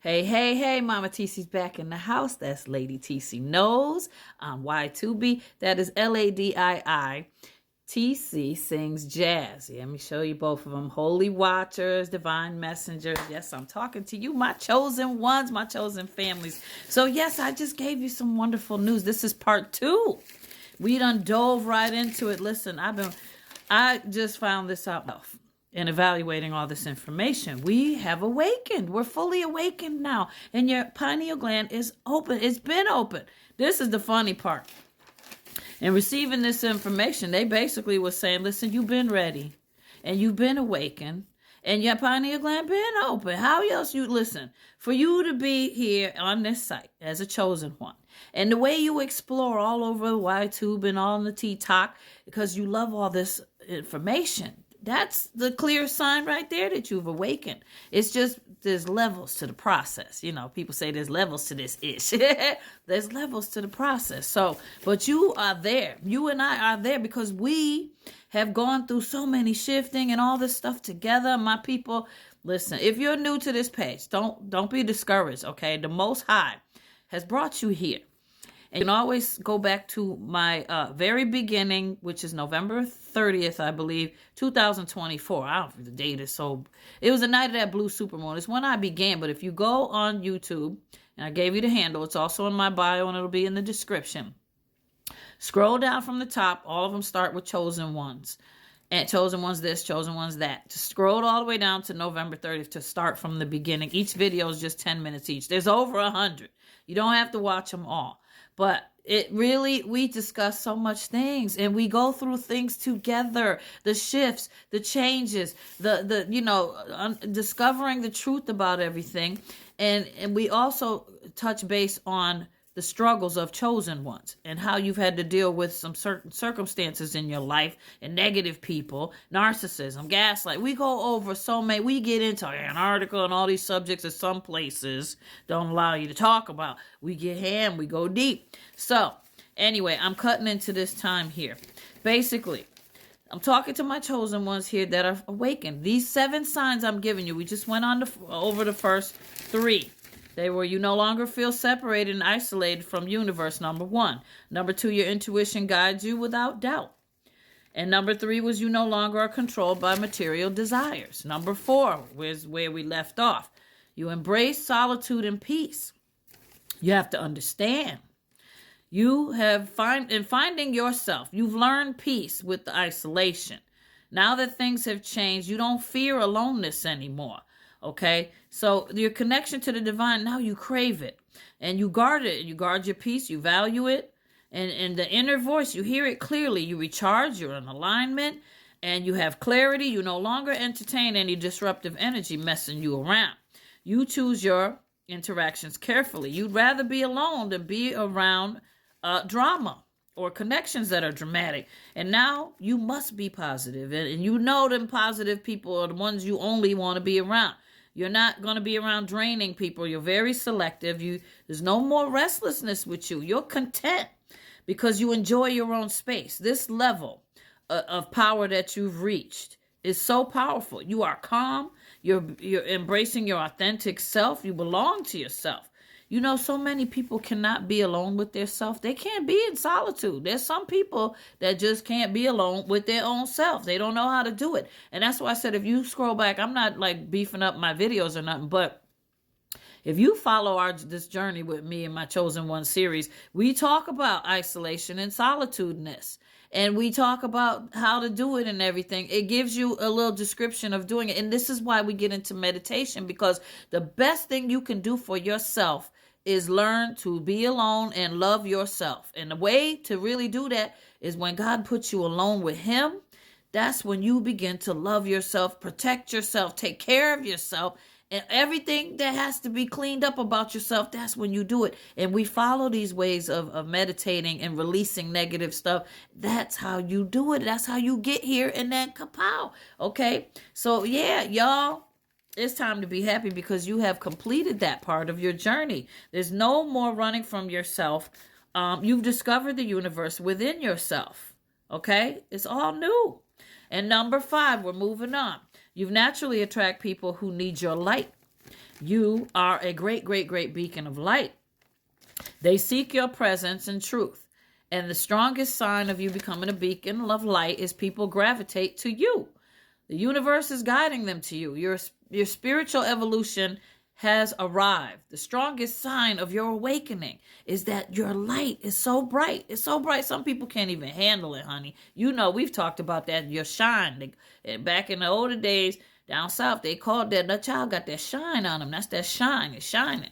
Hey, hey, hey, Mama TC's back in the house. That's Lady TC Knows. I'm Y2B. That is Ladii. TC sings jazz. Yeah, let me show you both of them. Holy Watchers, Divine Messengers. Yes, I'm talking to you, my chosen ones, my chosen families. So yes, I just gave you some wonderful news. This is part 2. We done dove right into it. Listen, I just found this out in evaluating all this information. We have awakened. We're fully awakened now. And your pineal gland is open. It's been open. This is the funny part. In receiving this information, they basically were saying, listen, you've been ready and you've been awakened and your pineal gland been open. How else you listen? For you to be here on this site as a chosen one. And the way you explore all over the Y-tube and on the TikTok, because you love all this information, that's the clear sign right there that you've awakened. It's just there's levels to the process. You know, people say there's levels to this ish. There's levels to the process. So, but you are there. You and I are there because we have gone through so many shifting and all this stuff together. My people, listen, if you're new to this page, don't be discouraged, okay? The Most High has brought you here. And you can always go back to my very beginning, which is November 30th, I believe, 2024. I don't know if the date is so... It was the night of that blue supermoon. It's when I began. But if you go on YouTube, and I gave you the handle, it's also in my bio and it'll be in the description. Scroll down from the top. All of them start with chosen ones. And chosen ones this, chosen ones that. Just scroll all the way down to November 30th to start from the beginning. Each video is just 10 minutes each. There's over 100. You don't have to watch them all. But it really, we discuss so much things and we go through things together, the shifts, the changes, discovering the truth about everything. And we also touch base on the struggles of chosen ones and how you've had to deal with some certain circumstances in your life and negative people, narcissism, gaslight. We go over so many, we get into Antarctica and all these subjects that some places don't allow you to talk about. We get ham, we go deep. So anyway, I'm cutting into this time here. Basically, I'm talking to my chosen ones here that are awakened. These 7 signs I'm giving you, we just went on over the first 3. They were, you no longer feel separated and isolated from universe, number 1. Number 2, your intuition guides you without doubt. And number 3 was you no longer are controlled by material desires. Number 4 was where we left off. You embrace solitude and peace. You have to understand. You have finding yourself. You've learned peace with the isolation. Now that things have changed, you don't fear aloneness anymore. Okay, so your connection to the divine, now you crave it and you guard it. You guard your peace, you value it. And the inner voice, you hear it clearly. You recharge, you're in alignment and you have clarity. You no longer entertain any disruptive energy messing you around. You choose your interactions carefully. You'd rather be alone than be around drama or connections that are dramatic. And now you must be positive. And you know them positive people are the ones you only want to be around. You're not going to be around draining people. You're very selective. There's no more restlessness with you. You're content because you enjoy your own space. This level of power that you've reached is so powerful. You are calm. You're embracing your authentic self. You belong to yourself. You know, so many people cannot be alone with their self. They can't be in solitude. There's some people that just can't be alone with their own self. They don't know how to do it. And that's why I said, if you scroll back, I'm not like beefing up my videos or nothing, but if you follow this journey with me in my Chosen One series, we talk about isolation and solitudeness. And we talk about how to do it and everything. It gives you a little description of doing it. And this is why we get into meditation, because the best thing you can do for yourself is learn to be alone and love yourself. And the way to really do that is when God puts you alone with him. That's when you begin to love yourself, protect yourself, take care of yourself. And everything that has to be cleaned up about yourself, that's when you do it. And we follow these ways of meditating and releasing negative stuff. That's how you do it. That's how you get here and then kapow. Okay? So yeah, y'all, it's time to be happy because you have completed that part of your journey. There's no more running from yourself. You've discovered the universe within yourself. Okay? It's all new. And number 5, we're moving on. You naturally attract people who need your light. You are a great, great, great beacon of light. They seek your presence and truth. And the strongest sign of you becoming a beacon of light is people gravitate to you. The universe is guiding them to you. Your spiritual evolution has arrived. The strongest sign of your awakening is that your light is so bright. It's so bright, some people can't even handle it, honey. You know, we've talked about that, your shine. Back in the older days, down south, they called that child got that shine on them. That's that shine. It's shining.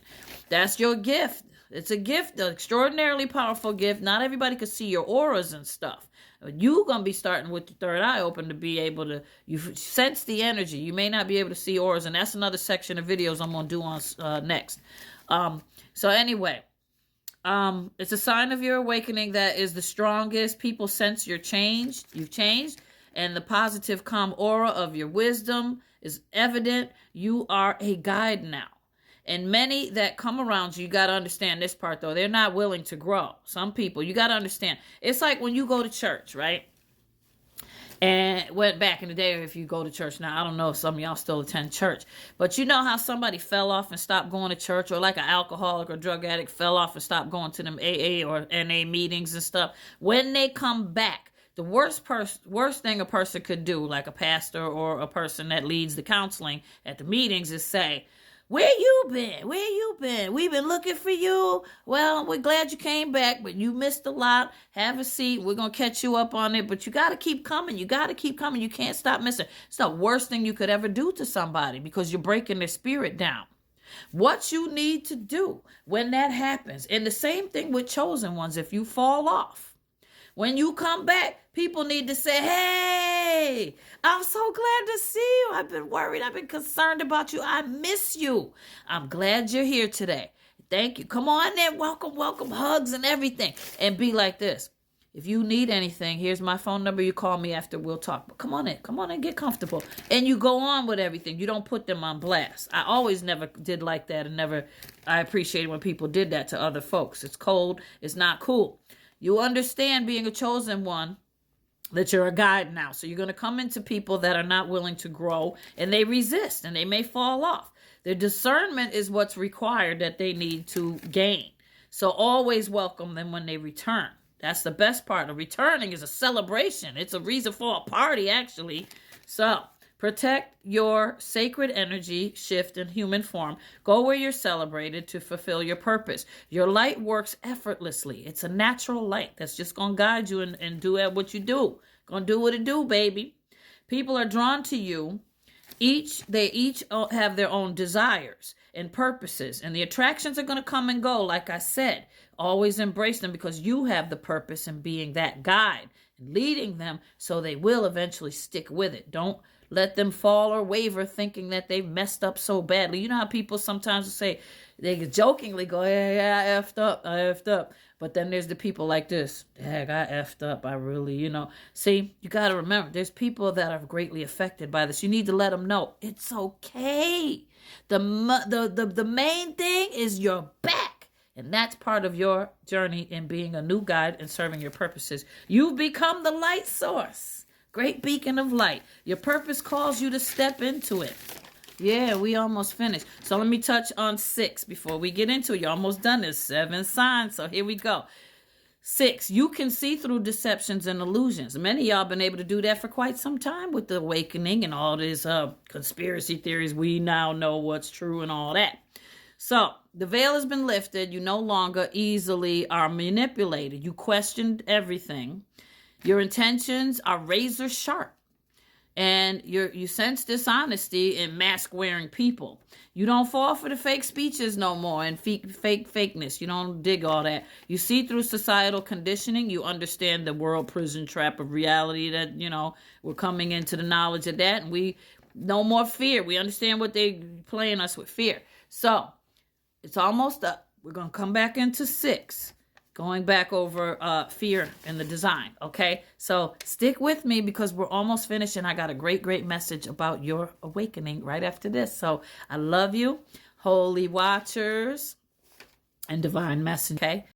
That's your gift. It's a gift, an extraordinarily powerful gift. Not everybody could see your auras and stuff. You're going to be starting with the third eye open to be able to, you sense the energy. You may not be able to see auras, and that's another section of videos I'm going to do on next. So anyway, it's a sign of your awakening that is the strongest. People sense you've changed, and the positive, calm aura of your wisdom is evident. You are a guide now. And many that come around you got to understand this part, though. They're not willing to grow. Some people, you got to understand. It's like when you go to church, right? And went back in the day, if you go to church now, I don't know if some of y'all still attend church. But you know how somebody fell off and stopped going to church, or like an alcoholic or drug addict fell off and stopped going to them AA or NA meetings and stuff. When they come back, the worst thing a person could do, like a pastor or a person that leads the counseling at the meetings, is say, "Where you been? Where you been? We've been looking for you. Well, we're glad you came back, but you missed a lot. Have a seat. We're going to catch you up on it, but you got to keep coming. You got to keep coming. You can't stop missing." It's the worst thing you could ever do to somebody, because you're breaking their spirit down. What you need to do when that happens, and the same thing with chosen ones, if you fall off, when you come back, people need to say, "Hey, I'm so glad to see you. I've been worried. I've been concerned about you. I miss you. I'm glad you're here today. Thank you. Come on in. Welcome, welcome, hugs and everything." And be like this. "If you need anything, here's my phone number. You call me after, we'll talk. But come on in, get comfortable." And you go on with everything. You don't put them on blast. I always never did like that, and I appreciated when people did that to other folks. It's cold. It's not cool. You understand, being a chosen one, that you're a guide now. So you're going to come into people that are not willing to grow, and they resist, and they may fall off. Their discernment is what's required that they need to gain. So always welcome them when they return. That's the best part. Of returning is a celebration. It's a reason for a party, actually. So protect your sacred energy shift in human form. Go where you're celebrated to fulfill your purpose. Your light works effortlessly. It's a natural light that's just going to guide you and do what you do. Going to do what it do, baby. People are drawn to you. They each have their own desires and purposes, and the attractions are going to come and go. Like I said, always embrace them, because you have the purpose in being that guide and leading them, so they will eventually stick with it. Don't let them fall or waver thinking that they've messed up so badly. You know how people sometimes say, they jokingly go, "Yeah, I effed up. But then there's the people like this, "Dang, I effed up. I really, See, you got to remember, there's people that are greatly affected by this. You need to let them know it's okay. The main thing is your back. And that's part of your journey in being a new guide and serving your purposes. You've become the light source. Great beacon of light. Your purpose calls you to step into it. Yeah, we almost finished. So let me touch on 6 before we get into it. You're almost done. There's 7 signs. So here we go. 6, you can see through deceptions and illusions. Many of y'all been able to do that for quite some time with the awakening and all these conspiracy theories. We now know what's true and all that. So the veil has been lifted. You no longer easily are manipulated. You questioned everything. Your intentions are razor sharp. And you sense dishonesty in mask-wearing people. You don't fall for the fake speeches no more and fakeness. You don't dig all that. You see through societal conditioning. You understand the world prison trap of reality that, we're coming into the knowledge of that. And we no more fear. We understand what they playing us with, fear. So it's almost up. We're going to come back into 6. Going back over fear and the design, okay? So stick with me, because we're almost finished, and I got a great, great message about your awakening right after this. So I love you, holy watchers and divine messengers, okay?